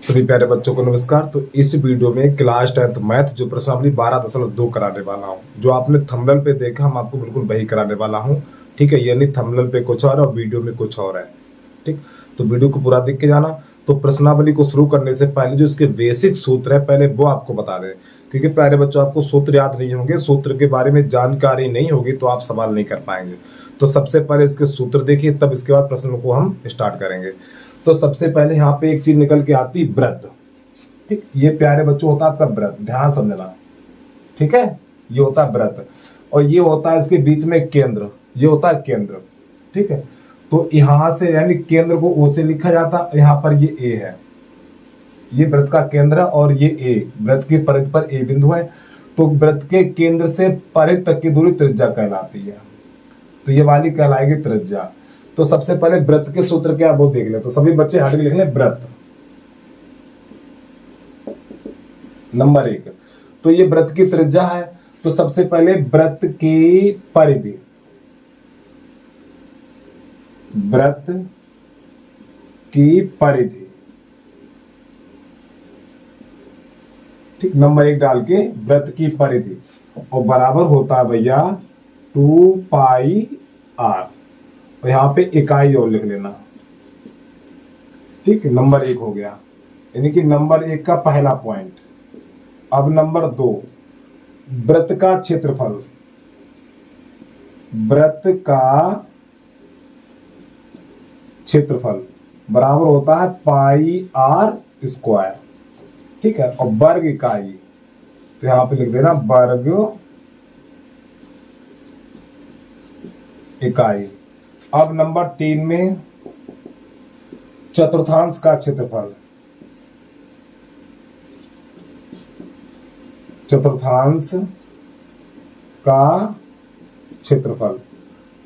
सभी प्यारे बच्चों को नमस्कार। तो इस वीडियो में क्लास 10th मैथ जो प्रश्नावली 12.2 कराने वाला हूं। जो आपने थंबनेल पे देखा हम आपको बिल्कुल वही कराने वाला हूं। ठीक है, यानी थंबनेल पे कुछ और वीडियो में कुछ और है। ठीक, तो वीडियो को पूरा देख के जाना। तो प्रश्नावली को शुरू करने से पहले जो इसके बेसिक सूत्र है पहले वो आपको बता दें, क्योंकि प्यारे बच्चों आपको सूत्र याद नहीं होंगे, सूत्र के बारे में जानकारी नहीं होगी तो आप सवाल नहीं कर पाएंगे। तो सबसे पहले इसके सूत्र देखिए, तब इसके बाद प्रश्नों को हम स्टार्ट करेंगे। तो सबसे पहले यहाँ पे एक चीज निकल के आती वृत्त। ठीक, ये प्यारे बच्चों होता है आपका वृत्त, ध्यान समझना। ठीक है, ये होता है वृत्त और ये होता है इसके बीच में केंद्र, ये होता है केंद्र। ठीक है, तो यहां से यानी केंद्र को ओ से लिखा जाता है, यहाँ पर ये ए है, ये वृत्त का केंद्र और ये ए, वृत्त की परिधि पर ए बिंदु है। तो वृत्त के केंद्र से परिधि तक की दूरी त्रिज्या कहलाती है, तो ये वाली कहलाएगी त्रिज्या। तो सबसे पहले वृत्त के सूत्र क्या वो देख ले। तो सभी बच्चे हट के लिख लें वृत्त नंबर 1। तो ये वृत्त की त्रिज्या है। तो सबसे पहले वृत्त की परिधि, वृत्त की परिधि, ठीक, नंबर 1 डाल के वृत्त की परिधि और बराबर होता है भैया 2 पाई आर। और यहां पे इकाई और लिख लेना। ठीक, नंबर 1 हो गया, यानी कि नंबर 1 का पहला पॉइंट। अब नंबर 2, वृत्त का क्षेत्रफल, वृत्त का क्षेत्रफल बराबर होता है पाई आर स्क्वायर। ठीक है, और वर्ग इकाई, तो यहां पे लिख देना वर्ग इकाई। अब नंबर 3 में चतुर्थांश का क्षेत्रफल, चतुर्थांश का क्षेत्रफल,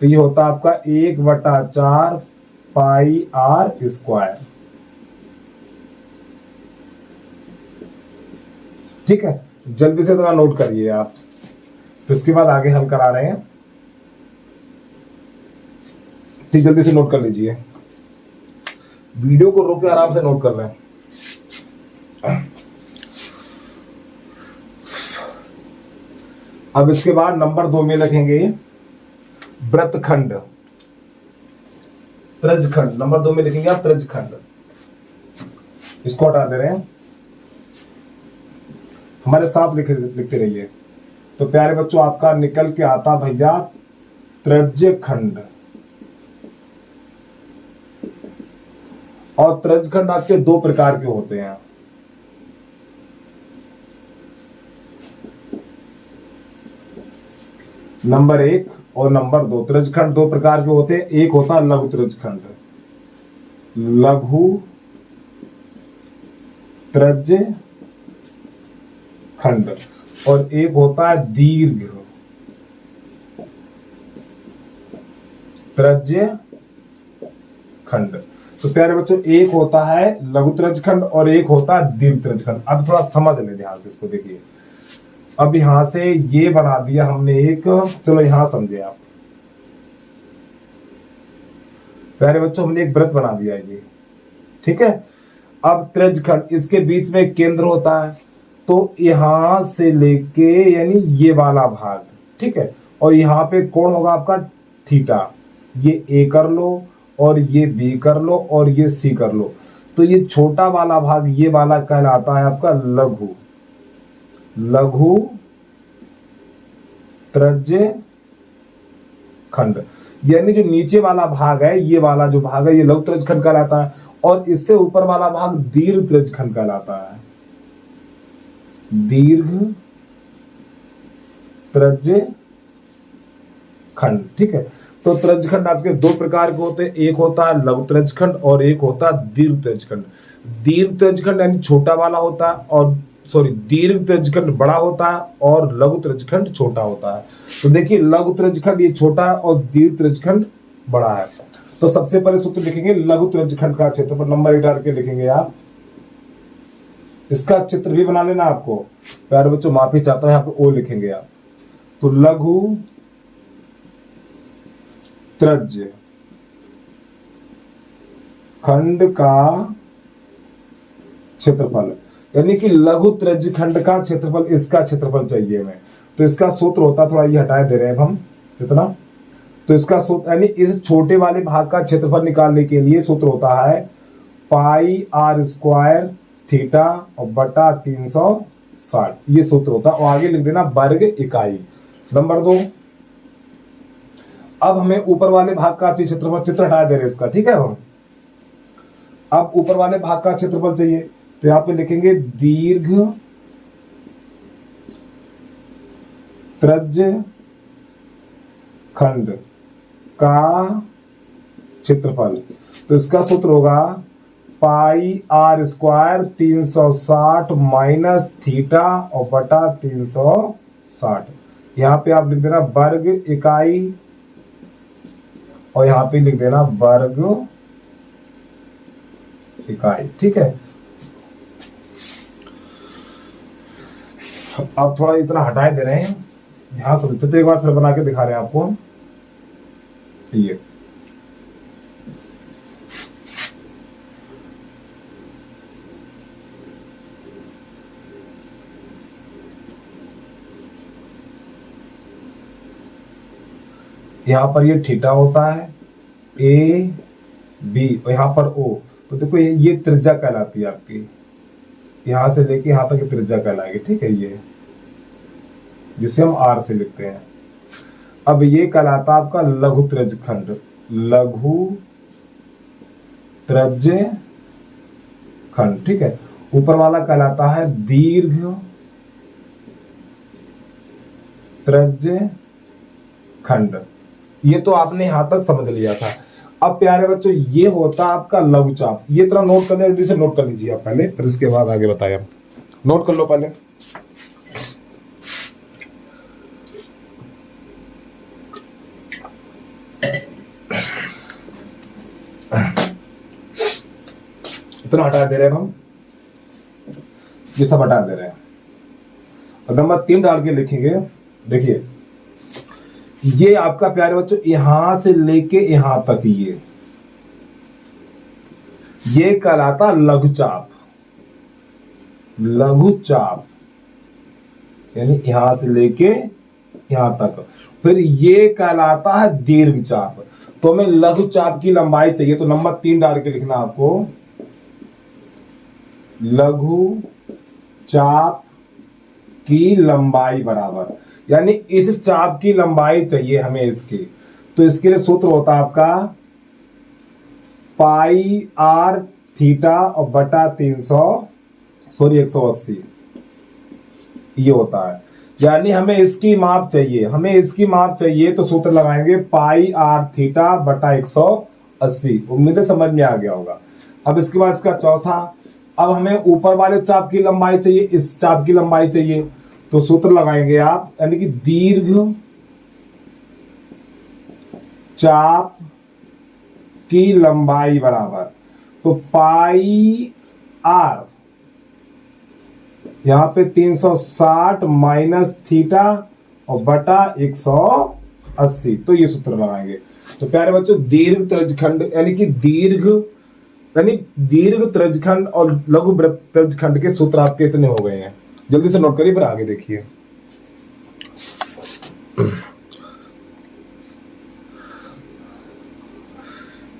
तो ये होता है आपका 1/4 पाई आर स्क्वायर। ठीक है, जल्दी से थोड़ा नोट करिए आप, तो इसके बाद आगे हल करा रहे हैं। ठीक, जल्दी से नोट कर लीजिए, वीडियो को रोक के आराम से नोट कर लें। अब इसके बाद नंबर 2 में लिखेंगे वृत्तखंड, त्रिज्यखंड। नंबर 2 में लिखेंगे आप त्रिज्यखंड, इसको हटा दे रहे हैं, हमारे साथ लिखते रहिए। तो प्यारे बच्चों आपका निकल के आता भैया त्रिज्यखंड। और त्रिज्यखंड आपके 2 प्रकार के होते हैं। नंबर 1 और नंबर 2 त्रिज्यखंड 2 प्रकार के होते हैं। एक होता है लघु त्रिज्यखंड, लघु त्रिज्यखंड, और एक होता है दीर्घ त्रिज्यखंड। तो प्यारे बच्चों एक होता है लघु त्रिज्यखंड और एक होता है दीर्घ त्रिज्यखंड। अब थोड़ा समझ ले ध्यान से, इसको देखिए। अब यहां से ये बना दिया हमने एक, चलो यहां समझे आप प्यारे बच्चों, हमने एक वृत्त बना दिया ये। ठीक है, अब त्रिज्यखंड, इसके बीच में केंद्र होता है, तो यहां से लेके यानी ये वाला भाग, ठीक है, और यहां पे कोण होगा आपका थीटा। ये ए कर लो और ये बी कर लो और ये सी कर लो। तो ये छोटा वाला भाग ये वाला कहलाता है आपका लघु, लघु त्रिज्यखंड। यानी जो नीचे वाला भाग है, ये वाला जो भाग है ये लघु त्रिज्यखंड कहलाता है, और इससे ऊपर वाला भाग दीर्घ त्रिज्यखंड कहलाता है, दीर्घ त्रिज्यखंड। ठीक है, तो त्रिज्यखंड आपके 2 प्रकार के होते हैं। एक होता है लघु त्रिज्यखंड और एक होता है दीर्घ त्रिज्यखंड। दीर्घ त्रिज्यखंड यानी छोटा वाला होता है, और दीर्घ त्रिज्यखंड बड़ा होता है और लघु त्रिज्यखंड छोटा होता है। तो देखिए लघु त्रिज्यखंड ये छोटा है और दीर्घ त्रिज्यखंड बड़ा है। तो सबसे पहले सूत्र लिखेंगे लघु त्रिज्यखंड का क्षेत्रफल, नंबर 1 डाल के लिखेंगे आप। इसका चित्र भी बना लेना आपको प्यारे बच्चों, माफी चाहता हूं, यहाँ पे ओ लिखेंगे आप। तो लघु त्रिज्य खंड का क्षेत्रफल, यानी कि लघु त्रिज्यखंड का क्षेत्रफल, इसका क्षेत्रफल चाहिए हमें। तो इसका सूत्र होता, थोड़ा ये हटा दे रहे हैं अब हम कितना, तो इसका सूत्र यानी इस छोटे वाले भाग का क्षेत्रफल निकालने के लिए सूत्र होता है पाई आर स्क्वायर थीटा और बटा 360, ये सूत्र होता है। और आगे लिख देना वर्ग इकाई। नंबर 2, अब हमें ऊपर वाले भाग का क्षेत्रफल, चित्र हटा दे रहे इसका, ठीक है। हम अब ऊपर वाले भाग का क्षेत्रफल चाहिए, तो यहां पे लिखेंगे दीर्घ त्रिज्यखंड का क्षेत्रफल, तो इसका सूत्र होगा पाई आर स्क्वायर 360 माइनस थीटा और बटा 360। यहां पे आप लिख देना वर्ग इकाई और यहां पे लिख देना वर्ग इकाई, ठीक है। आप थोड़ा इतना हटाए दे रहे हैं, यहां से चित्र एक बार फिर बना के दिखा रहे हैं आपको। ये यहां पर ये थीटा होता है, ए बी और यहां पर ओ, तो देखो ये त्रिज्या कहलाती है आपकी, यहां से लेके यहां तक त्रिज्या कहलाएगी, ठीक है, ये जिसे हम आर से लिखते हैं। अब ये कहलाता आपका लघु त्रिज्यखंड, लघु त्रिज्यखंड, ठीक है। ऊपर वाला कहलाता है दीर्घ त्रिज्यखंड। ये तो आपने यहां तक समझ लिया था। अब प्यारे बच्चों, ये होता आपका लघुचाप, ये तरह नोट कर, जल्दी से नोट कर लीजिए आप पहले, फिर इसके बाद आगे बताएं। नोट कर लो पहले। इतना हटा दे रहे हैं हम, ये सब हटा दे रहे हैं। और नंबर 3 डाल के लिखेंगे, देखिए ये आपका प्यारे बच्चों यहां से लेके यहां तक, ये कहलाता लघुचाप, लघुचाप यानी यहां से लेके यहां तक। फिर ये कहलाता है दीर्घचाप। तो हमें लघुचाप की लंबाई चाहिए, तो नंबर 3 डाल के लिखना आपको, लघु चाप की लंबाई बराबर, यानी इस चाप की लंबाई चाहिए हमें इसकी। तो इसके लिए सूत्र होता है आपका पाई आर थीटा और बटा 180, ये होता है। यानी हमें इसकी माप चाहिए, हमें इसकी माप चाहिए, तो सूत्र लगाएंगे पाई आर थीटा बटा 180। उम्मीद है समझ में आ गया होगा। अब इसके बाद इसका चौथा, अब हमें ऊपर वाले चाप की लंबाई चाहिए, इस चाप की लंबाई चाहिए, तो सूत्र लगाएंगे आप, यानी कि दीर्घ चाप की लंबाई बराबर, तो पाई आर यहां पे 360 माइनस थीटा और बटा 180, तो ये सूत्र लगाएंगे। तो प्यारे बच्चों, दीर्घ त्रिज्यखंड यानी कि दीर्घ त्रिज्यखंड और लघु त्रिज्यखंड के सूत्र आपके इतने हो गए हैं। जल्दी से नोट करिए, फिर आगे देखिए।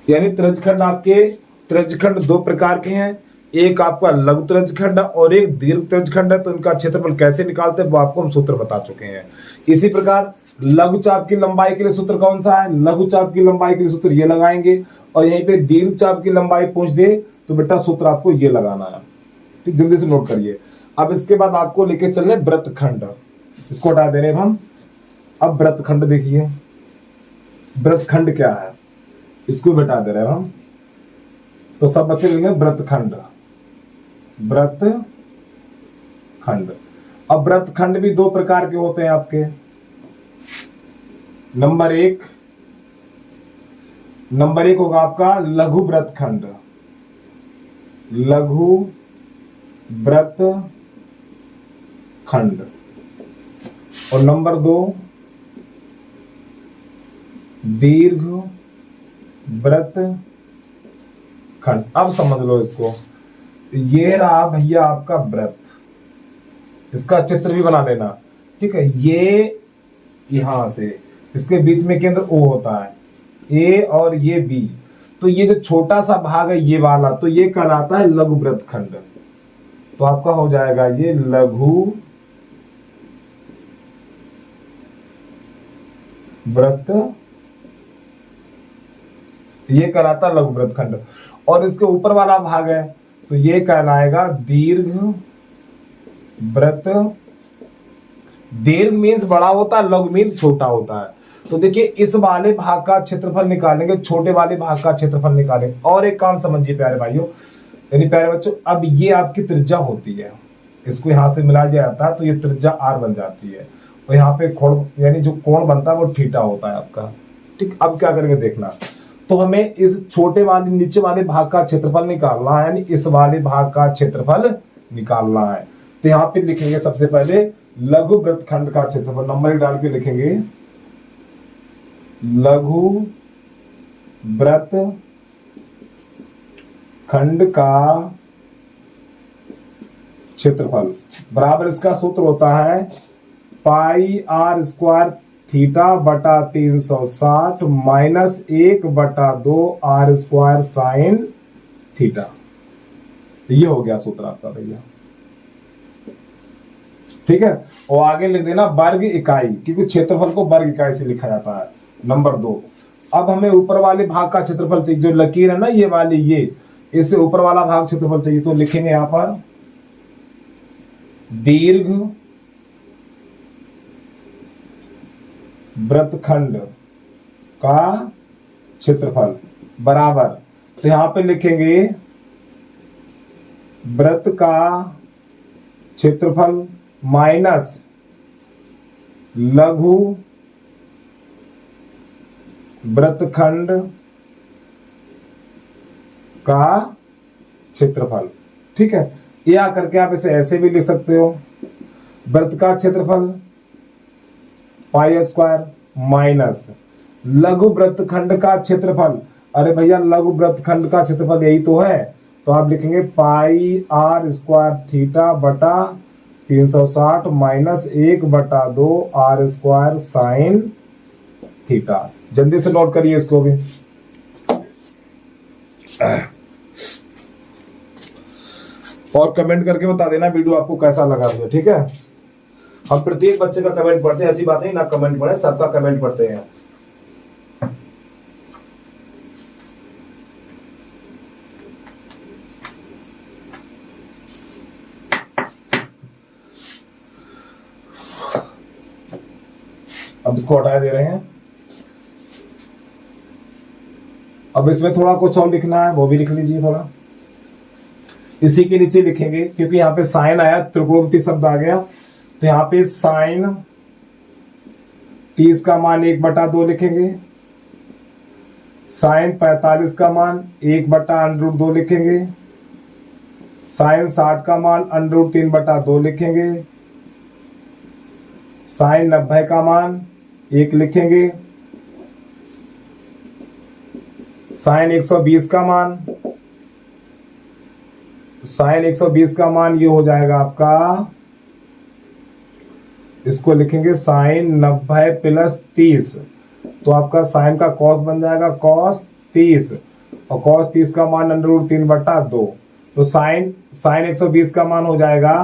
यानी त्रिज्यखंड आपके, त्रिज्यखंड 2 प्रकार के हैं, एक आपका लघु त्रिज्यखंड और एक दीर्घ त्रिज्यखंड है। तो इनका क्षेत्रफल कैसे निकालते हैं वो आपको हम सूत्र बता चुके हैं। इसी प्रकार लघु चाप की लंबाई के लिए सूत्र कौन सा है, लघु चाप की लंबाई के लिए सूत्र ये लगाएंगे, और यहीं पे दीर्घ चाप की लंबाई पूछ दे तो बेटा सूत्र आपको ये लगाना है, ठीक, जल्दी से नोट करिए। अब इसके बाद आपको लेके चलने वृत्तखंड, इसको हटा दे रहे हैं हम। अब वृत्तखंड देखिए, वृत्तखंड क्या है, इसको भी हटा दे रहे हैं हम। तो सब बच्चे लेंगे वृत्तखंड, वृत्तखंड। अब वृत्तखंड भी 2 प्रकार के होते हैं आपके। नंबर एक होगा आपका लघु वृत्तखंड, लघु वृत्तखंड, और नंबर 2 दीर्घ वृत्तखंड। अब समझ लो इसको, ये रहा भैया आपका वृत्त, इसका चित्र भी बना लेना, ठीक है। ये यहां से इसके बीच में केंद्र O होता है, ए और ये बी, तो ये जो छोटा सा भाग है ये वाला, तो ये कहलाता है लघु वृत्त खंड। तो आपका हो जाएगा ये लघु वृत्त, ये कहलाता है लघु वृत्त खंड। और इसके ऊपर वाला भाग है तो ये कहलाएगा दीर्घ वृत्त। दीर्घ मीन्स बड़ा होता है, लघु मीन्स छोटा होता है। तो देखिए इस वाले भाग का क्षेत्रफल निकालेंगे, छोटे वाले भाग का क्षेत्रफल निकालेंगे। और एक काम समझिए प्यारे भाइयों, यानी प्यारे बच्चों, अब ये आपकी त्रिज्या होती है, इसको यहां से मिला जाता है तो ये त्रिज्या r बन जाती है, और यहाँ पे कोण यानी जो कोण बनता है वो थीटा होता है आपका, ठीक। अब क्या करेंगे देखना, तो हमें इस छोटे वाले नीचे वाले भाग का क्षेत्रफल निकालना है, यानी इस वाले भाग का क्षेत्रफल निकालना है। तो यहाँ पे लिखेंगे सबसे पहले लघु वृत्त खंड का क्षेत्रफल, नंबर डाल के लिखेंगे लघु वृत्त खंड का क्षेत्रफल बराबर, इसका सूत्र होता है पाई आर स्क्वायर थीटा बटा 360 minus 1/2 r square sine theta. ये हो गया सूत्र आपका भैया, ठीक है। और आगे लिख देना वर्ग इकाई, क्योंकि क्षेत्रफल को वर्ग इकाई से लिखा जाता है। नंबर 2, अब हमें ऊपर वाले भाग का क्षेत्रफल चाहिए, जो लकीर है ना ये वाली, ये इससे ऊपर वाला भाग क्षेत्रफल चाहिए। तो लिखेंगे यहां पर दीर्घ वृत्तखंड का क्षेत्रफल बराबर, तो यहां पे लिखेंगे वृत्त का क्षेत्रफल माइनस लघु वृत्तखंड का क्षेत्रफल, ठीक है। या करके आप इसे ऐसे भी लिख सकते हो, वृत्त का क्षेत्रफल पाई स्क्वायर माइनस लघु वृत्तखंड का क्षेत्रफल। अरे भैया लघु वृत्तखंड का क्षेत्रफल यही तो है, तो आप लिखेंगे पाई आर स्क्वायर थीटा बटा 360 minus 1/2 r square sine theta. जल्दी से नोट करिए इसको भी। और कमेंट करके बता देना वीडियो आपको कैसा लगा है, ठीक है। हम प्रत्येक बच्चे का कमेंट पढ़ते हैं, ऐसी बात नहीं ना कमेंट पढ़े, सबका कमेंट पढ़ते हैं। अब इसको हटा दे रहे हैं। अब इसमें थोड़ा कुछ और लिखना है, वो भी लिख लीजिए थोड़ा। इसी के नीचे लिखेंगे, क्योंकि यहाँ पे साइन आया, त्रिकोणमिति शब्द आ गया, तो यहाँ पे साइन 30 का मान 1/2 लिखेंगे, साइन 45 का मान 1/√2 लिखेंगे, साइन 60 का मान √3/2 लिखेंगे, साइन 90 का मान 1 लिखेंगे, साइन 120 का मान, साइन 120 का मान ये हो जाएगा आपका, इसको लिखेंगे साइन 90 प्लस 30, तो आपका साइन का कॉस बन जाएगा cos 30, और cos 30 का मान √3/2, तो साइन 120 का मान हो जाएगा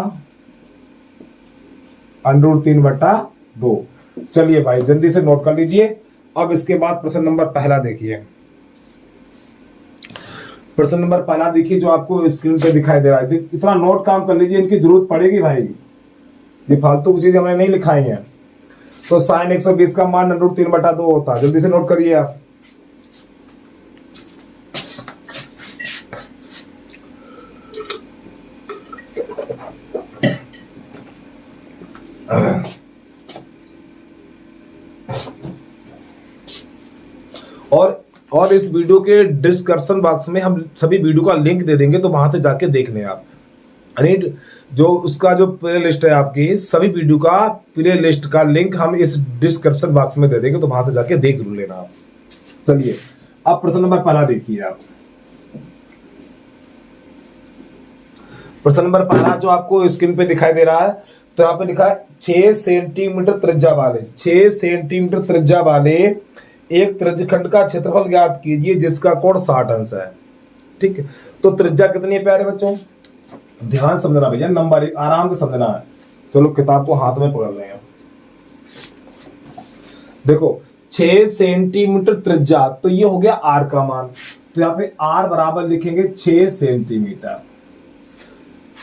√3/2। चलिए भाई जल्दी से नोट कर लीजिए। अब इसके बाद प्रश्न नंबर पहला देखिए, प्रश्न नंबर पहला देखिए जो आपको स्क्रीन पे दिखाई दे रहा है। इतना नोट काम कर लीजिए, इनकी जरूरत पड़ेगी भाई, ये फालतू की चीज हमने नहीं लिखाई है। तो साइन 120 का मान √3/2 होता है, जल्दी से नोट करिए आप। और इस वीडियो के डिस्क्रिप्शन बॉक्स में हम सभी वीडियो का लिंक दे देंगे, तो वहां पे जाके देख लें आप। यानी जो उसका जो प्ले लिस्ट है आपकी, सभी वीडियो का प्ले लिस्ट का लिंक हम इस डिस्क्रिप्शन बॉक्स में दे देंगे, तो वहां से जाके देख लेना आप। चलिए अब प्रश्न नंबर पहला देखिए आप। प्रश्न नंबर पहला जो आपको स्क्रीन पे दिखाई दे रहा है, तो यहाँ पे लिखा है 6 सेंटीमीटर त्रिज्या वाले 6 सेंटीमीटर त्रिज्या वाले एक त्रिज्यखंड का क्षेत्रफल ज्ञात कीजिए जिसका कोण 60 अंश है। ठीक है, तो त्रिज्या कितनी है प्यारे बच्चों, ध्यान समझना भैया, नंबर 1 आराम से समझना है। चलो किताब को हाथ में पकड़ लें। देखो 6 सेंटीमीटर त्रिज्या, तो ये हो गया आर का मान, तो यहाँ पे आर बराबर लिखेंगे 6 सेंटीमीटर।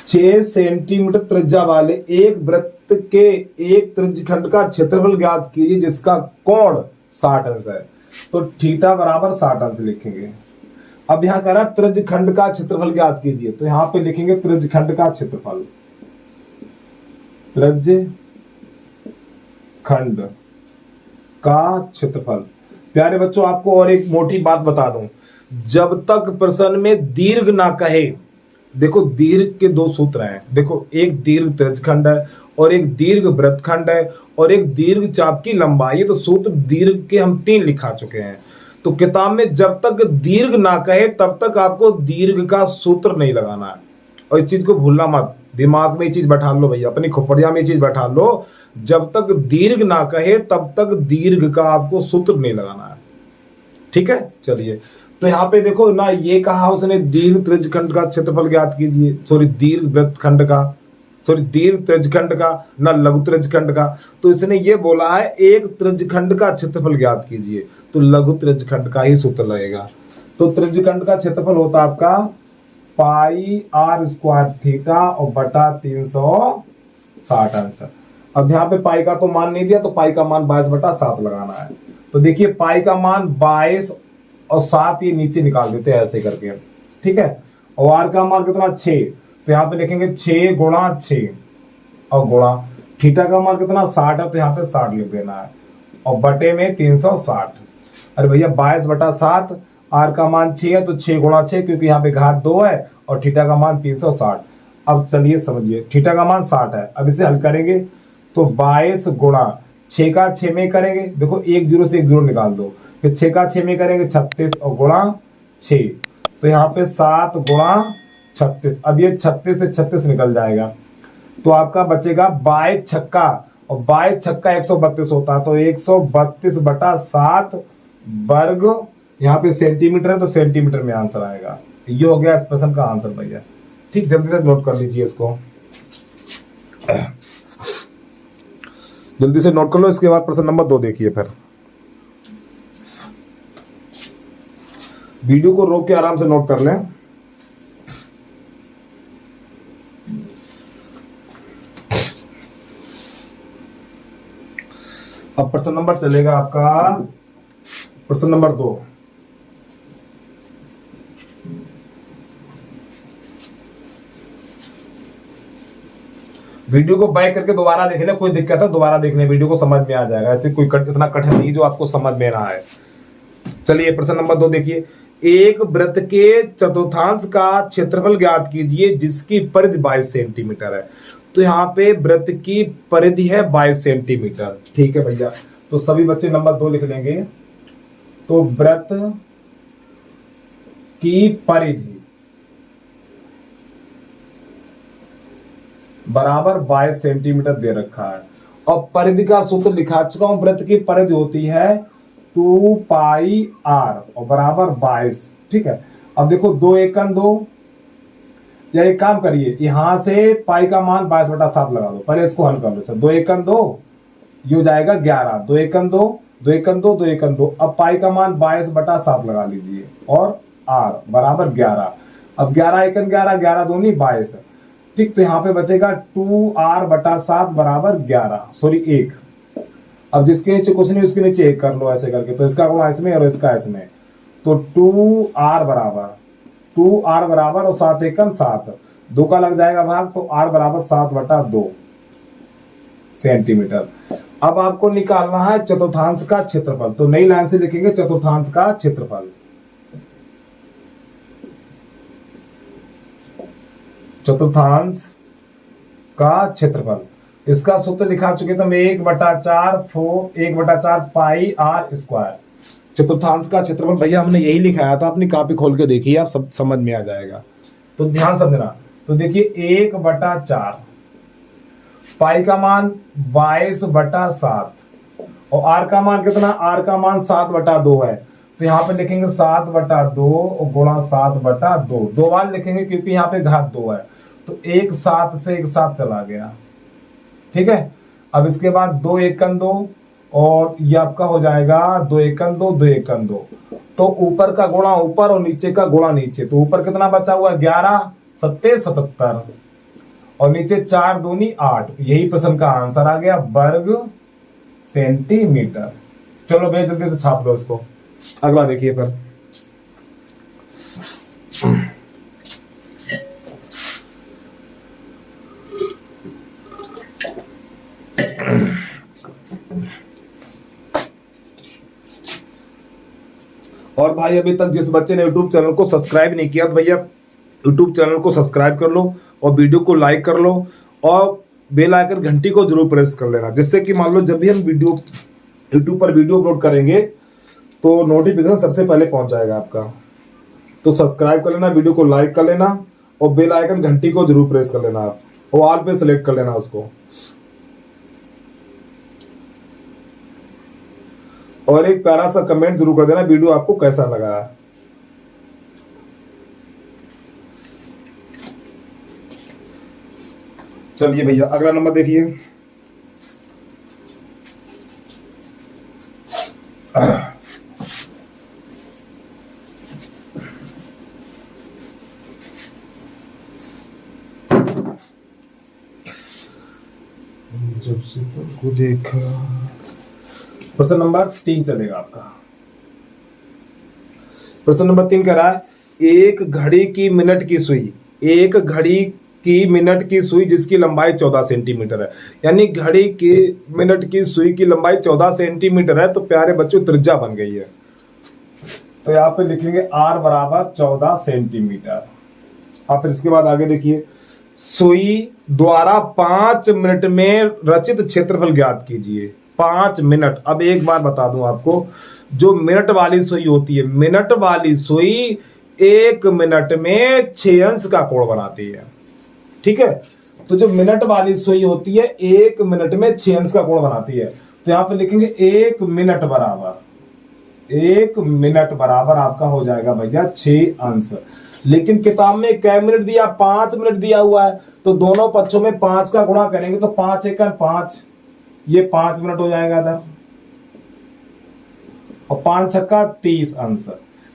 6 सेंटीमीटर त्रिज्या वाले एक वृत्त के एक त्रिज्यखंड का क्षेत्रफल ज्ञात कीजिए जिसका कोण 60 अंश है, तो थीटा बराबर 60 अंश लिखेंगे। अब यहां कह रहा है त्रिज्यखंड का क्षेत्रफल ज्ञात कीजिए, तो यहां पे लिखेंगे त्रिज्यखंड का क्षेत्रफल, त्रिज्यखंड का क्षेत्रफल। प्यारे बच्चों आपको और एक मोटी बात बता दूं, जब तक प्रश्न में दीर्घ ना कहे, देखो दीर्घ के दो सूत्र हैं, देखो एक दीर्घ त्रिज्यखंड है और एक दीर्घ वृत्तखंड है और एक दीर्घ चाप की लंबाई, तो सूत्र दीर्घ के हम 3 लिखा चुके हैं। तो किताब में जब तक दीर्घ ना कहे तब तक आपको दीर्घ का सूत्र नहीं लगाना है, और इस चीज को भूलना मत, दिमाग में ये चीज बैठा लो भैया, अपनी खोपड़िया में ये चीज बैठा लो, जब तक दीर्घ ना कहे तब तक दीर्घ का आपको सूत्र नहीं लगाना है। ठीक है, चलिए तो यहाँ पे देखो ना, ये कहा उसने दीर्घ त्रिज्यखंड का क्षेत्रफल ज्ञात कीजिए, सॉरी दीर्घ वृत्तखंड का, सॉरी दीर्घ त्रिज्यखंड का, ना लघु त्रिज्यखंड का, तो इसने ये बोला है एक त्रिज्यखंड का क्षेत्रफल ज्ञात कीजिए, तो लघु त्रिज्यखंड का ही सूत्र लगेगा। तो त्रिज्यखंड का क्षेत्रफल होता है आपका पाई आर स्क्वायर थीटा और बटा 360 अंश। अब यहाँ पे पाई का तो मान नहीं दिया, तो पाई का मान 22/7 लगाना है। तो देखिए पाई का मान 22 और 7 ये नीचे निकाल देते हैं ऐसे करके, ठीक है। और आर का मान कितना 6, तो यहाँ पे लिखेंगे 6 गुणा 6 और गुणा थीटा का मान कितना 60 है, तो यहाँ पे 60 लिख देना है और बटे में 360। अरे भैया 22/7, आर का मान 6 है तो 6 गुणा 6, क्योंकि यहाँ पे घात 2 है और थीटा का मान 360। अब चलिए समझिए, थीटा का मान 60 है, अब इसे हल करेंगे तो 22 गुणा 6 का 6 में करेंगे, देखो 1 0 से 1 0 निकाल दो, फिर 6 का 6 में करेंगे 36 और गुणा 6, तो यहाँ पे 7 गुणा 36। अब ये 36 से 36 निकल जाएगा, तो आपका बचेगा 22 छक्का, और 22 छक्का 132 होता है, तो 132/7 वर्ग, यहाँ पे सेंटीमीटर है तो सेंटीमीटर में आंसर आएगा। ये हो गया प्रश्न का आंसर भैया। ठीक, जल्दी से नोट कर लीजिए इसको, जल्दी से नोट कर लो। इसके बाद प्रश्न नंबर 2 देखिए, फिर वीडियो को रोक के आराम से नोट कर लें। अब प्रश्न नंबर चलेगा आपका प्रश्न नंबर 2। वीडियो को बैक करके दोबारा देखने, कोई दिक्कत है दोबारा देखने, वीडियो को समझ में आ जाएगा, ऐसे कोई इतना कठिन नहीं जो आपको समझ में ना आए। चलिए प्रश्न नंबर 2 देखिए, एक वृत्त के चतुर्थांश का क्षेत्रफल ज्ञात कीजिए जिसकी परिधि 22 सेंटीमीटर है। तो यहाँ पे वृत्त की परिधि है 22 सेंटीमीटर। ठीक है भैया, तो सभी बच्चे नंबर 2 लिख लेंगे। तो वृत्त की परिधि बराबर 22 सेंटीमीटर दे रखा है, और परिधि का सूत्र लिखा चुका हूं। वृत्त की परिधि होती है 2 पाई आर और बराबर 22। ठीक है, अब देखो 2 एकम 2, या एक काम करिए, यहां से पाई का मान 22/7 लगा दो, पहले इसको हल कर लो। 2 एकम 2, ये हो जाएगा 11, 2 एकम 2, 2 एकम 2, 2 एकम 2। अब पाई का मान 22/7 लगा लीजिए और आर बराबर 11। अब 11 एकम 11, 11 दूनी 22। ठीक, तो यहाँ पे बचेगा 2r/7 बराबर 11, सॉरी 1। अब जिसके नीचे कुछ नहीं उसके नीचे 1 कर लो ऐसे करके, तो इसका गुणा इसमें और इसका इसमें, तो 2r बराबर और 7 एकम 7, 2 का लग जाएगा भाग, तो r बराबर 7/2 सेंटीमीटर। अब आपको निकालना है चतुर्थांश का क्षेत्रफल, तो नई लाइन से लिखेंगे चतुर्थांश का क्षेत्रफल। चतुर्थांश का क्षेत्रफल, इसका सूत्र लिखा चुके तो 1/4 पाई आर स्क्वायर। चतुर्थांश का क्षेत्रफल भैया हमने यही लिखाया था, अपनी कॉपी खोल के देखिए आप, सब समझ में आ जाएगा। तो ध्यान समझना, तो देखिए 1/4, पाई का मान 22/7 और आर का मान कितना, आर का मान 7/2 है। तो यहाँ पे लिखेंगे 7/2 और गुणा 7/2, 2 बार लिखेंगे क्योंकि यहाँ पे घात 2 है। तो 1 7 से 1 7 चला गया, ठीक है। अब इसके बाद 2 एकन 2 और ये आपका हो जाएगा 2 एकन 2, 2 एकन 2। तो ऊपर का गुणा ऊपर और नीचे का गुणा नीचे, तो ऊपर कितना बचा हुआ है 11 7 77 और नीचे 4 दूनी 8। यही प्रश्न का आंसर आ गया, वर्ग सेंटीमीटर। चलो भैया जल्दी से छाप लो इसको। अगला देखिए फिर, और भाई अभी तक जिस बच्चे ने YouTube चैनल को सब्सक्राइब नहीं किया तो भैया YouTube चैनल को सब्सक्राइब कर लो और वीडियो को लाइक कर लो और बेल आइकन घंटी को जरूर प्रेस कर लेना, जिससे कि मान लो जब भी हम वीडियो YouTube पर वीडियो अपलोड करेंगे तो नोटिफिकेशन सबसे पहले पहुंच जाएगा आपका। तो सब्सक्राइब कर लेना, वीडियो को लाइक कर लेना और बेल आइकन घंटी को जरूर प्रेस कर लेना आप, और ऑल पे सेलेक्ट कर लेना उसको। और एक प्यारा सा कमेंट जरूर कर देना वीडियो आपको कैसा लगा। चलिए भैया अगला नंबर देखिए। जब से तुमको देखा, प्रश्न नंबर 3 चलेगा आपका। प्रश्न नंबर 3 कह रहा है एक घड़ी की मिनट की सुई, एक घड़ी की मिनट की सुई जिसकी लंबाई 14 सेंटीमीटर है, यानी घड़ी की मिनट की सुई की लंबाई 14 सेंटीमीटर है। तो प्यारे बच्चों त्रिज्या बन गई है, तो यहाँ पे लिखेंगे r बराबर 14 सेंटीमीटर। अब फिर इसके बाद आगे देखिए, सुई द्वारा 5 मिनट में रचित क्षेत्रफल ज्ञात कीजिए। 5 मिनट। अब एक बार बता दूं आपको, जो मिनट वाली सुई होती है, मिनट वाली सुई 1 मिनट में 6 अंश का कोण बनाती है, ठीक है। तो जो मिनट वाली सुई होती है 1 मिनट में 6 अंश का कोण बनाती है। तो यहां पे लिखेंगे 1 मिनट बराबर, 1 मिनट बराबर आपका हो जाएगा भैया 6 अंश। लेकिन किताब में कै मिनट दिया, 5 मिनट दिया हुआ है, तो दोनों पक्षों में 5 का गुणा करेंगे तो 5 एकम 5, ये 5 मिनट हो जाएगा इधर, और 5 छक्का 30 अंश।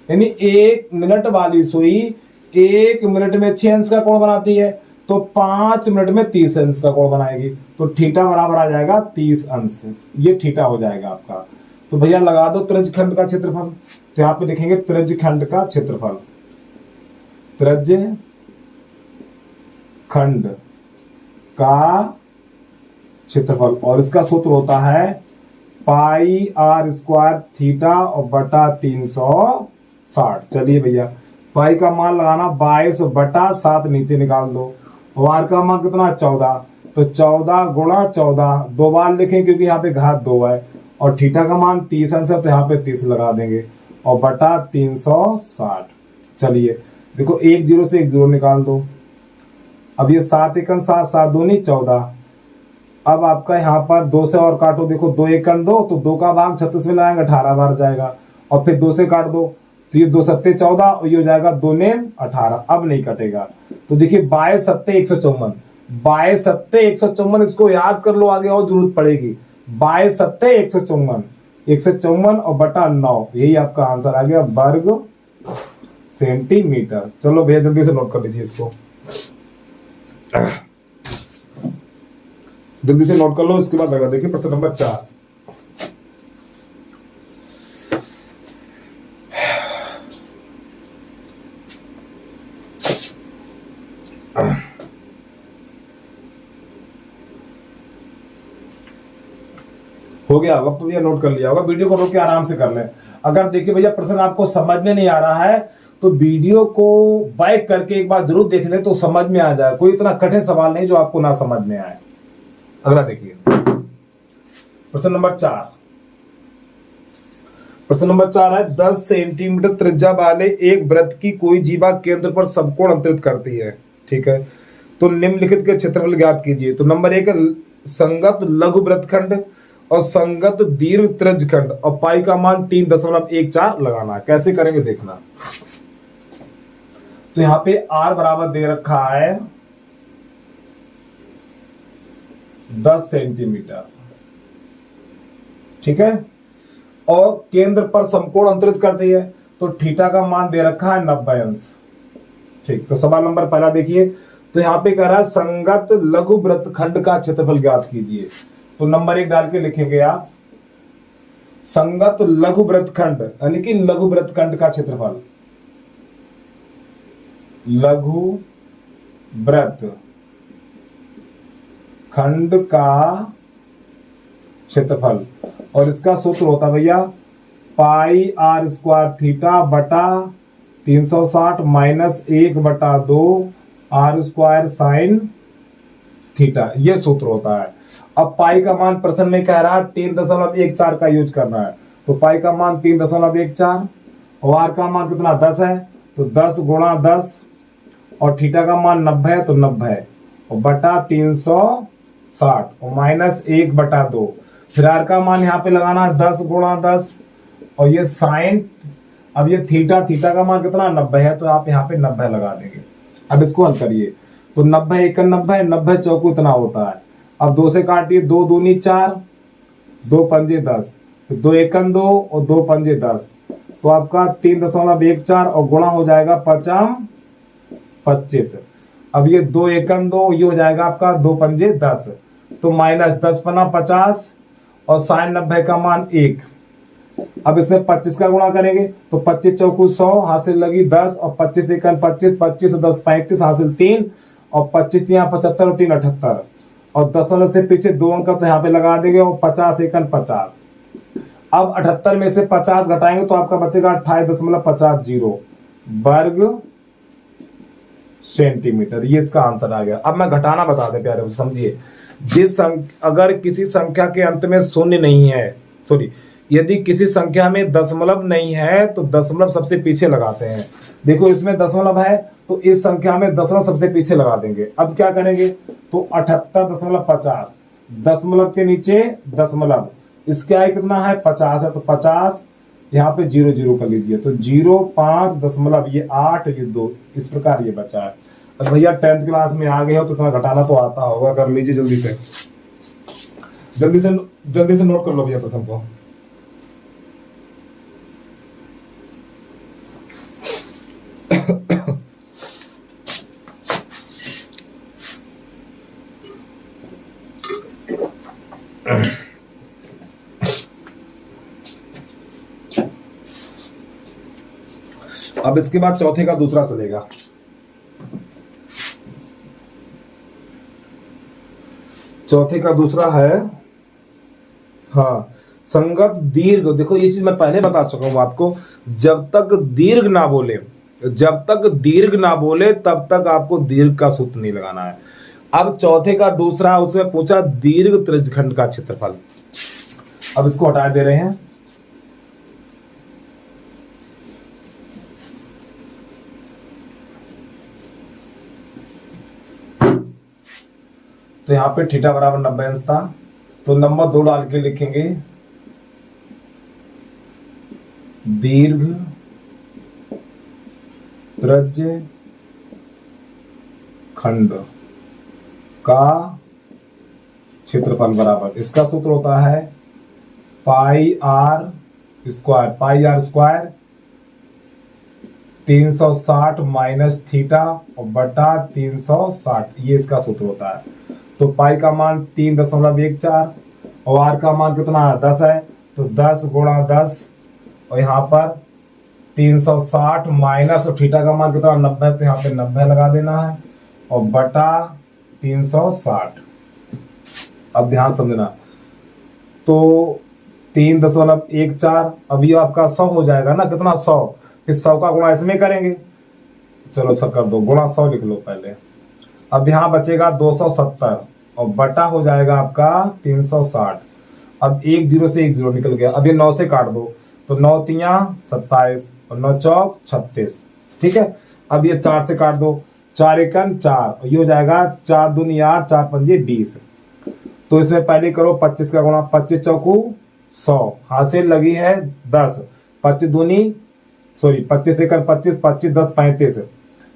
यानी 1 मिनट वाली सुई 1 मिनट में 6 अंश का कोण बनाती है, तो 5 मिनट में 30 अंश का कोण बनाएगी। तो थीटा बराबर आ जाएगा 30 अंश, ये थीटा हो जाएगा आपका। तो भैया लगा दो त्रिज्यखंड का क्षेत्रफल। तो यहाँ पे लिखेंगे त्रिज्यखंड का क्षेत्रफल, त्रिज्यखंड का क्षेत्रफल, और इसका सूत्र होता है पाई r स्क्वायर थीटा और बटा 360। चलिए भैया पाई का मान लगाना 22/7 नीचे निकाल दो, और r का मान कितना 14, तो 14 गुणा 14, 2 बार लिखें क्योंकि यहाँ पे घात 2 है, और थीटा का मान 30 अंश है तो यहाँ पे 30 लगा देंगे, और बटा 360। चलिए देखो 1 0 से 1 0 निकाल दो। अब ये 7 एकन 7, 7 दूनी 14। अब आपका यहाँ पर 2 से और काटो, देखो 2 एकन 2, तो 2 का भाग 36 में लाएंगे 18 बार जाएगा, और फिर 2 से काट दो तो ये 2 सत्ते 14 और ये हो जाएगा 2 ने 18। अब नहीं कटेगा, तो देखिए 22 सत्ते 154, 22 सत्ते 154, इसको याद कर लो, आगे और जरूरत पड़ेगी। 22 सत्ते 154, 154 और बटा 9, यही आपका आंसर आ गया, वर्ग सेंटीमीटर। चलो भैया जल्दी से नोट कर लीजिए इसको, जल्दी से नोट कर लो। इसके बाद लगा देखिए प्रश्न नंबर 4। हो गया, वक्त भैया नोट कर लिया होगा, वीडियो को रोक के आराम से कर लें। अगर देखिए भैया प्रश्न आपको समझ में नहीं आ रहा है तो वीडियो को बैक करके एक बार जरूर देख लें तो समझ में आ जाए। कोई इतना कठिन सवाल नहीं जो आपको ना समझ में आए। अगला देखिए प्रश्न नंबर 4। प्रश्न नंबर 4 है 10 सेंटीमीटर त्रिज्या वाले एक वृत्त की कोई जीवा केंद्र पर समकोण अंतरित करती है, ठीक है। तो निम्नलिखित के क्षेत्रफल ज्ञात कीजिए। तो नंबर 1 संगत लघु वृत्तखंड और संगत दीर्घ त्रिज्यखंड और पाई का मान 3.14 लगाना है। कैसे करेंगे देखना। तो यहां पे r बराबर दे रखा है 10 सेंटीमीटर, ठीक है, और केंद्र पर समकोण अंतरित करती है, तो थीटा का मान दे रखा है 90 अंश। ठीक, तो सवाल नंबर पहला देखिए। तो यहां पे कह रहा है संगत लघु वृत्तखंड का क्षेत्रफल ज्ञात कीजिए। तो नंबर 1 डाल के लिखेंगे आप संगत लघु वृत्तखंड यानी कि लघु वृत्तखंड का क्षेत्रफल, लघु वृत्त खंड का क्षेत्रफल, और इसका सूत्र होता है भैया पाई r स्क्वायर थीटा बटा 360 minus 1/2 r square sine theta, ये सूत्र होता है। अब पाई का मान प्रश्न में कह रहा है 3.14 का यूज करना है। तो पाई का मान 3.14 और आर का मान कितना 10 है, तो 10 गुणा 10 और थीटा का मान 90 है, तो 90 और बटा 360 और माइनस 1/2। फिर आर का मान यहाँ पे लगाना है 10 गुणा 10 और ये साइन, अब ये थीटा का मान कितना 90 है, तो आप यहाँ पे 90 लगा देंगे। अब इसको हल करिए। तो 90 1 90, 90 चौको इतना होता है। अब 2 से काटिए, 2 दूनी 4, 2 पंजे 10, 2 1 2 और 2 पंजे 10, तो आपका 3.14 और गुणा हो जाएगा 25। अब ये 2 1 2, ये हो जाएगा आपका 2 पंजे 10, तो माइनस 10 पना 50 और साइन 90 का मान 1। अब इसमें 25 का गुणा करेंगे, तो 25 चौको 100, हासिल लगी 10 और 25 1 25, 25 10 35, हासिल 3 और 25 यहाँ 75 और 3 78 और दशमलव से पीछे 2 अंक तो यहाँ पे लगा देंगे और 50 1 50। अब 78 में से 50 घटाएंगे तो आपका बचेगा 28.50 वर्ग सेंटीमीटर। ये इसका आंसर आ गया। अब मैं घटाना बता दे प्यारे, समझिए। अगर किसी संख्या के अंत में शून्य नहीं है, सॉरी, यदि किसी संख्या में दशमलव नहीं है तो दशमलव सबसे पीछे लगाते हैं। देखो इसमें दशमलव है तो इस संख्या में दशमलव सबसे पीछे लगा देंगे। अब क्या करेंगे, तो 78.50, दशमलव के नीचे दशमलव, इसके आगे कितना है 50 है, तो 50 यहाँ पे 0 0 कर लीजिए, तो 0 5 दशमलव, ये 8 ये 2, इस प्रकार ये बचा है। अब भैया 10th क्लास में आ गए हो तो तुम्हें घटाना तो आता होगा, कर लीजिए जल्दी से नोट कर लो भैया प्रश्न को। अब इसके बाद चौथे का दूसरा चलेगा। चौथे का दूसरा है, हाँ, संगत दीर्घ। देखो ये चीज मैं पहले बता चुका हूं आपको, जब तक दीर्घ ना बोले तब तक आपको दीर्घ का सूत्र नहीं लगाना है। अब चौथे का दूसरा, उसमें पूछा दीर्घ त्रिज्यखंड का क्षेत्रफल। अब इसको हटा दे रहे हैं। तो यहां पे थीटा बराबर 90 अंश था, तो नंबर 2 डाल के लिखेंगे दीर्घ त्रिज्य खंड का क्षेत्रफल बराबर, इसका सूत्र होता है पाई आर स्क्वायर 360 माइनस थीटा और बटा 360, ये इसका सूत्र होता है। तो पाई का मान 3.14 और आर का मान कितना है 10 है, तो 10 गुणा 10 और यहाँ पर 360 माइनस और थीटा का मान कितना 90, तो यहाँ पे 90 लगा देना है और बटा 360। अब ध्यान समझना, तो 3.14, अभी आपका 100 हो जाएगा ना, कितना 100, फिर 100 का गुणा इसमें करेंगे, चलो सब कर दो, गुणा 100 लिख लो पहले। अब यहाँ बचेगा 270 और बटा हो जाएगा आपका 360। अब 1 0 से 1 0 निकल गया। अब ये 9 से काट दो, तो 9 3 27 और 9 चौक 36, ठीक है। अब ये 4 से काट दो, 4 एकन 4, ये हो जाएगा 4 दूनी 8, 4 पंजे 20। तो इसमें पहले करो 25 का गुणा, 25 चौकू 100, हासिल लगी है 10, 25 दूनी 25 एकड़ 25, 25 10 35,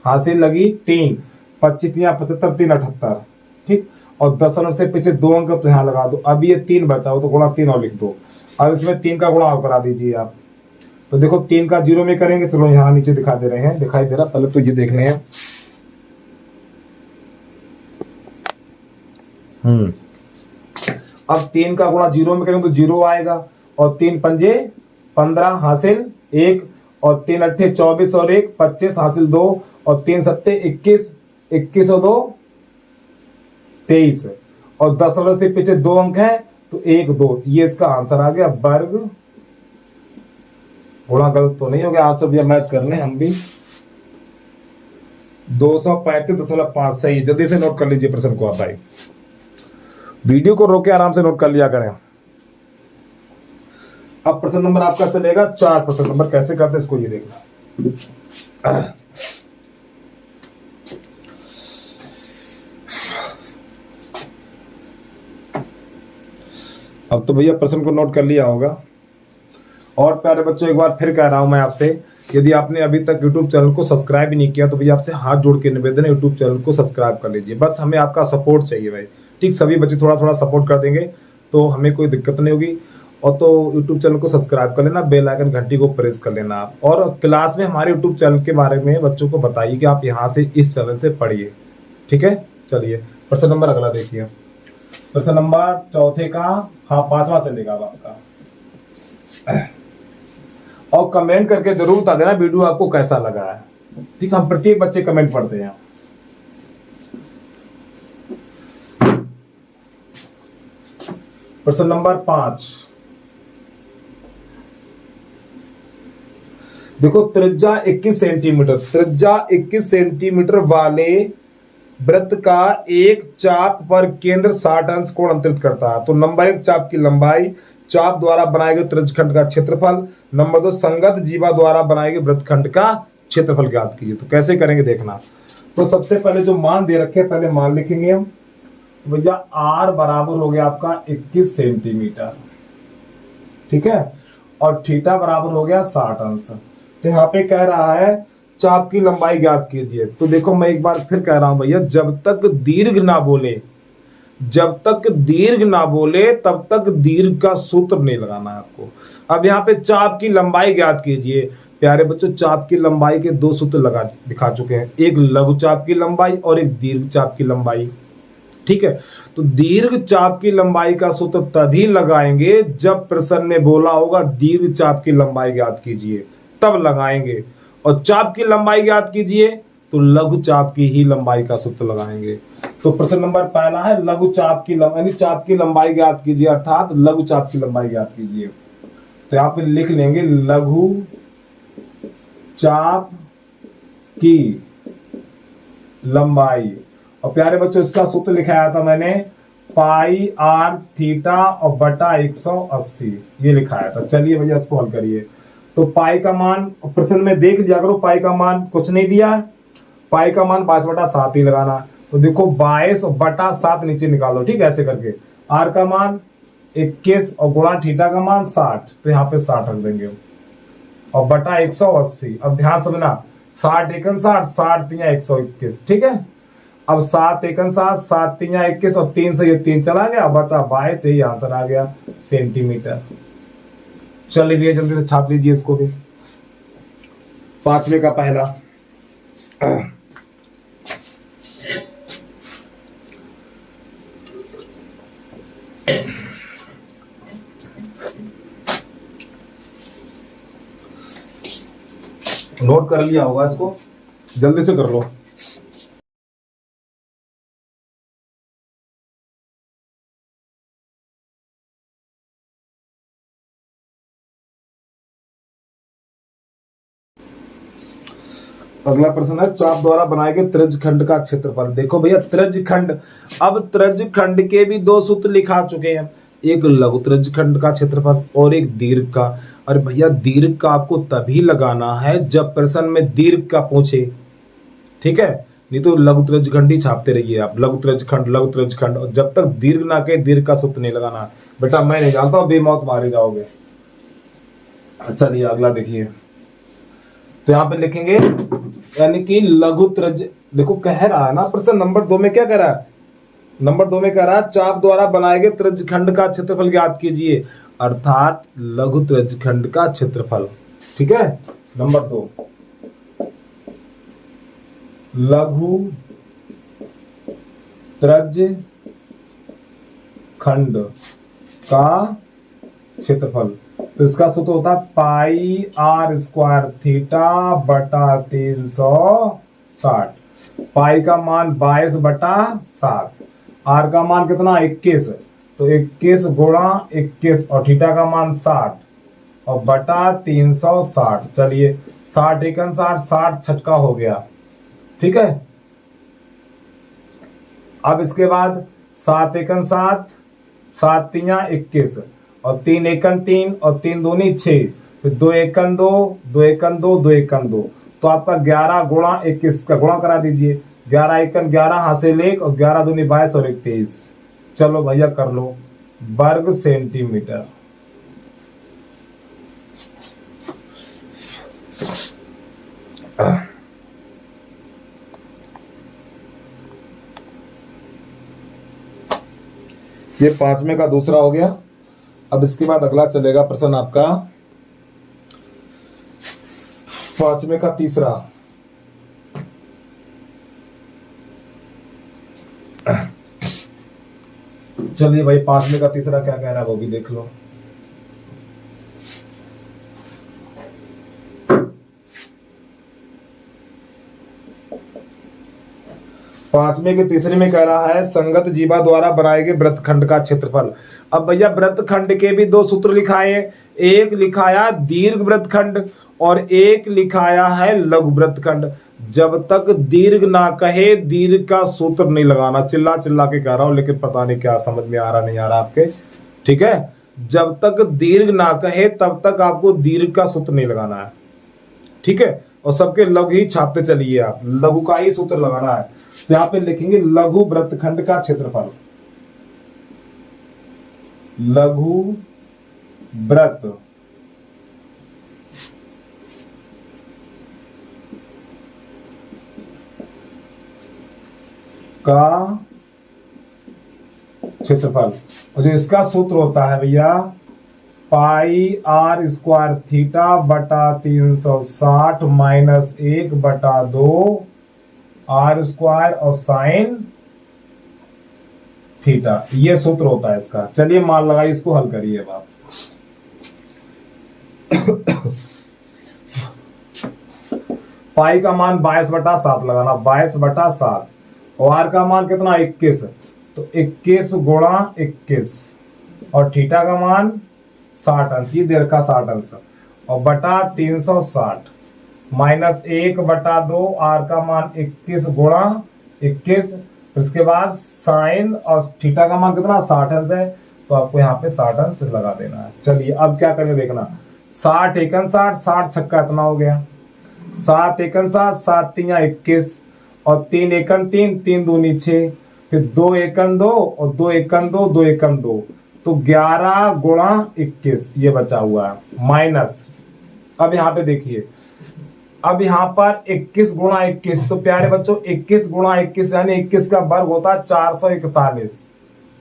हासिल लगी 3, 25 या 75 3 78, ठीक। और 10 से पीछे 2 अंक तो यहाँ लगा दो। अब ये 3 बचा हो तो गुणा 3 और लिख दो। अब इसमें 3 का गुणा और करा दीजिए आप। तो देखो 3 का 0 में करेंगे, चलो यहाँ नीचे दिखा दे रहे हैं, दिखाई दे रहा, पहले तो ये देख रहे हैं। अब 3 का गुणा 0 में करेंगे तो 0 आएगा, और 3 पंजे 15, हासिल 1, और 3 अट्ठे 24 और 1 25, हासिल 2, और 3 सत्ते 21, 21 और 2 23, और 10 से पीछे 2 अंक है तो 1 2, ये इसका आंसर आ गया। वर्ग गुणा गलत तो नहीं हो गया, आज सब ये मैच कर लें हम भी। 235.5 सही। जल्दी से नोट कर लीजिए प्रश्न को आप भाई, वीडियो को रोके आराम से नोट कर लिया करें। अब प्रश्न नंबर आपका चलेगा 4। प्रश्न नंबर कैसे करते हैं इसको ये देखना। अब तो भैया प्रश्न को नोट कर लिया होगा। और प्यारे बच्चों, एक बार फिर कह रहा हूं मैं आपसे, यदि आपने अभी तक YouTube चैनल को सब्सक्राइब नहीं किया तो भैया आपसे हाथ जोड़ के निवेदन है, YouTube चैनल को सब्सक्राइब कर लीजिए। बस हमें आपका सपोर्ट चाहिए भाई, ठीक। सभी बच्चे थोड़ा थोड़ा सपोर्ट कर देंगे तो हमें कोई दिक्कत नहीं होगी। और तो YouTube चैनल को सब्सक्राइब कर लेना, बेल आइकन घंटी को प्रेस कर लेना आप। और क्लास में हमारे YouTube चैनल के बारे में बच्चों को बताइए कि आप यहाँ से इस चैनल से पढ़िए, ठीक है। चलिए प्रश्न नंबर अगला देखिए। प्रश्न नंबर चौथे का, हाँ 5वां चलेगा अब आपका। और कमेंट करके जरूर बता देना वीडियो आपको कैसा लगा है, ठीक। हम प्रत्येक बच्चे कमेंट पढ़ते हैं। प्रश्न नंबर 5, देखो त्रिज्या 21 सेंटीमीटर, त्रिज्या 21 सेंटीमीटर वाले वृत्त का एक चाप पर केंद्र 60 अंश कोण अंतरित करता है। तो नंबर 1 चाप की लंबाई, चाप द्वारा बनाए गए त्रिज्यखंड का क्षेत्रफल, नंबर 2 संगत जीवा द्वारा बनाए गए वृत्तखंड का क्षेत्रफल ज्ञात कीजिए। तो कैसे करेंगे देखना। तो सबसे पहले जो मान दे रखे पहले मान लिखेंगे हम। तो भैया आर बराबर हो गया आपका 21 सेंटीमीटर, ठीक है, और थीटा बराबर हो गया 60 अंश। तो यहाँ पे कह रहा है चाप की लंबाई ज्ञात कीजिए। तो देखो मैं एक बार फिर कह रहा हूं भैया, जब तक दीर्घ ना बोले, जब तक दीर्घ ना बोले तब तक दीर्घ का सूत्र नहीं लगाना है आपको। अब यहाँ पे चाप की लंबाई ज्ञात कीजिए। प्यारे बच्चों, चाप की लंबाई के 2 सूत्र लगा दिखा चुके हैं, एक लघु चाप की लंबाई और एक दीर्घ चाप की लंबाई, ठीक है। तो दीर्घ चाप की लंबाई का सूत्र तभी लगाएंगे जब प्रश्न में बोला होगा दीर्घ चाप की लंबाई ज्ञात कीजिए, तब लगाएंगे। और चाप की लंबाई ज्ञात कीजिए तो लघु चाप की ही लंबाई का सूत्र लगाएंगे। तो प्रश्न नंबर पहला है लघु चाप की यानी चाप की लंबाई ज्ञात कीजिए, अर्थात लघु चाप की लंबाई ज्ञात कीजिए। तो यहाँ पे लिख लेंगे लघु चाप की लंबाई। और प्यारे बच्चों, इसका सूत्र लिखाया था मैंने पाई आर थीटा और बटा 180, ये लिखाया था। चलिए भैया इसको हल करिए। तो पाई का मान प्रश्न में देख लिया करो, पाई का मान कुछ नहीं दिया है, पाई का मान 22/7 ही लगाना। तो देखो 22/7 नीचे निकाल दो, ठीक है, ऐसे करके। आर का मान 21 और गुणा थीटा का मान 60, तो यहाँ पे 60 रख देंगे और बटा 180। अब ध्यान समझना, 60 एकन 60, 60 3 121, ठीक है। अब 7 एकन 7, 7 3 21 और 3 से ये 3 चला गया, बचा 22, से ही आंसर आ गया सेंटीमीटर। चलिए जल्दी से छाप लीजिए इसको भी। 5वें का पहला, नोट कर लिया होगा इसको, जल्दी से कर लो। अगला प्रश्न है चाप द्वारा बनाए गए त्रिज्यखंड का क्षेत्रफल। देखो भैया त्रिज्यखंड, अब त्रिज्यखंड के भी 2 सूत्र लिखा चुके हैं, एक लघु त्रिज्यखंड का क्षेत्रफल और एक दीर्घ का। और भैया दीर्घ का आपको तभी लगाना है जब प्रश्न में दीर्घ का पूछे, ठीक है। नहीं तो लघु त्रिज्यखंड ही छापते रहिए आप, लघु त्रिज्यखंड लघु त्रिज्यखंड, और जब तक दीर्घ ना कहे दीर्घ का सूत्र नहीं लगाना। बेटा मैं नहीं जानता हूँ, बेमौत मारे जाओगे। चलिए अगला देखिए, तो यहाँ पे लिखेंगे यानी कि लघु त्रिज्य, देखो कह रहा है ना प्रश्न नंबर 2 में क्या कह रहा है, नंबर 2 में कह रहा है चाप द्वारा बनाए गए त्रिज्यखंड का क्षेत्रफल ज्ञात कीजिए, अर्थात लघु त्रिज्यखंड का क्षेत्रफल। ठीक है, नंबर 2 लघु त्रिज्यखंड का क्षेत्रफल, तो इसका सूत्र होता है पाई आर स्क्वायर थीटा बटा 360। पाई का मान 22 बटा 7, आर का मान कितना 21, तो 21 गुणा 21 और थीटा का मान 60 और बटा 360। चलिए 60 एकन 60, 60 छक्का हो गया। ठीक है, अब इसके बाद 7 एकन 7, 7 तिया 21 और 3 एकन 3 और 3 दूनी 6, फिर 2 एकन 2, 2 एकन 2, 2 एकन 2, तो आपका 11 गुणा 21 का गुणा करा दीजिए। 11 एकन 11 हासिल 1 और 11 दूनी 22 और 23। चलो भैया कर लो, वर्ग सेंटीमीटर। ये 5वें का दूसरा हो गया। अब इसके बाद अगला चलेगा प्रश्न आपका 5वें का तीसरा। चलिए भाई 5वें का तीसरा क्या कह रहा है वो भी देख लो। पांचवें के तीसरे में कह रहा है संगत जीवा द्वारा बनाए गए वृत्तखंड का क्षेत्रफल। अब भैया वृत्तखंड के भी 2 सूत्र लिखाए, एक लिखाया दीर्घ वृत्तखंड और एक लिखाया है लघु वृत्तखंड। जब तक दीर्घ ना कहे दीर्घ का सूत्र नहीं लगाना। चिल्ला चिल्ला के कह रहा हूं लेकिन पता नहीं क्या समझ में आ रहा नहीं आ रहा आपके। ठीक है, जब तक दीर्घ ना कहे तब तक आपको दीर्घ का सूत्र नहीं लगाना है। ठीक है, और सबके लघु ही छापते चलिए आप, लघु का ही सूत्र लगाना है। तो यहां पे लिखेंगे लघु वृत्तखंड का क्षेत्रफल, लघु वृत्त का क्षेत्रफल, और जो इसका सूत्र होता है भैया पाई आर स्क्वायर थीटा बटा 360 माइनस 1 बटा 2 आर स्क्वायर और साइन थीटा, ये सूत्र होता है इसका। चलिए मान लगाइए, इसको हल करिए अब आप। पाई का मान 22 बटा 7 लगाना, 22 बटा 7, और आर का मान कितना 21, तो 21 गुणा 21 और थीटा का मान 60 अंश, ये दे रखा 60 अंश, और बटा 360 माइनस 1 बटा 2, आर का मान 21 गुणा 21, इसके बाद साइन और थीटा का मान कितना 60 अंश है, तो आपको यहाँ पे 60 अंश लगा देना है। चलिए अब क्या करेंगे देखना, 60 एकन 60, 60 छक्का इतना हो गया, 7 एकन 7, 7 तिया 21 और 3 एकन 3, 3 दूनी 6, फिर 2 एकन 2 और 2 एकन 2, 2 एकन 2, तो 11 गुणा 21 ये बचा हुआ है माइनस। अब यहाँ पे देखिए, अब यहाँ पर 21 गुणा 21, तो प्यारे बच्चों 21 गुणा 21 यानी 21 का वर्ग होता है 441।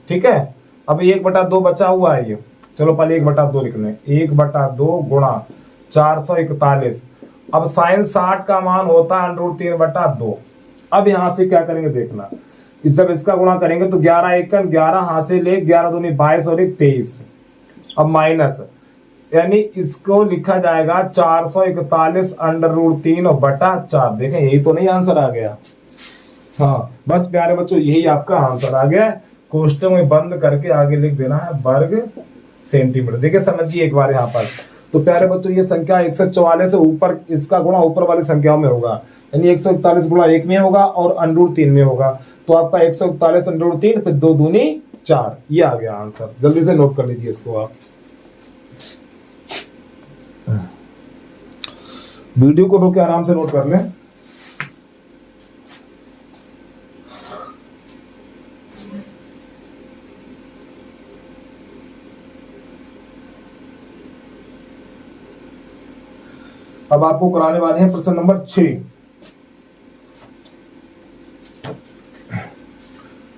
ठीक है, अब 1 बटा 2 बचा हुआ है ये, चलो पहले 1 बटा 2 लिख लें, 1 बटा 2 गुणा 441। अब साइन 60 का मान होता है √3 बटा 2। अब यहाँ से क्या करेंगे देखना, जब इसका गुणा करेंगे तो 11 एकन 11 हासिल 1, 11 दूनी 22 और 1 23, अब माइनस, यानी इसको लिखा जाएगा 441 √3 और बटा 4। देखें यही तो नहीं आंसर आ गया। हाँ बस प्यारे बच्चों यही आपका आंसर आ गया। कोष्टक में बंद करके आगे लिख देना है वर्ग सेंटीमीटर। देखिए समझिए एक बार यहाँ पर, तो प्यारे बच्चों ये संख्या 144 से ऊपर, इसका गुणा ऊपर वाली संख्याओं में होगा, यानी 141 गुणा 1 में होगा और √3 में होगा, तो आपका 141 √3 फिर 2 दूनी 4, ये आ गया आंसर। जल्दी से नोट कर लीजिए इसको आप। वीडियो को रोके आराम से नोट कर लें। अब आपको कराने वाले हैं प्रश्न नंबर 6।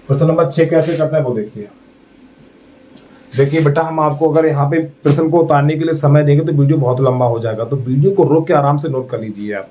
प्रश्न नंबर 6 कैसे करते हैं वो देखिए। देखिए बेटा, हम आपको अगर यहाँ पे प्रश्न को उतारने के लिए समय देंगे तो वीडियो बहुत लंबा हो जाएगा, तो वीडियो को रोक के आराम से नोट कर लीजिए आप।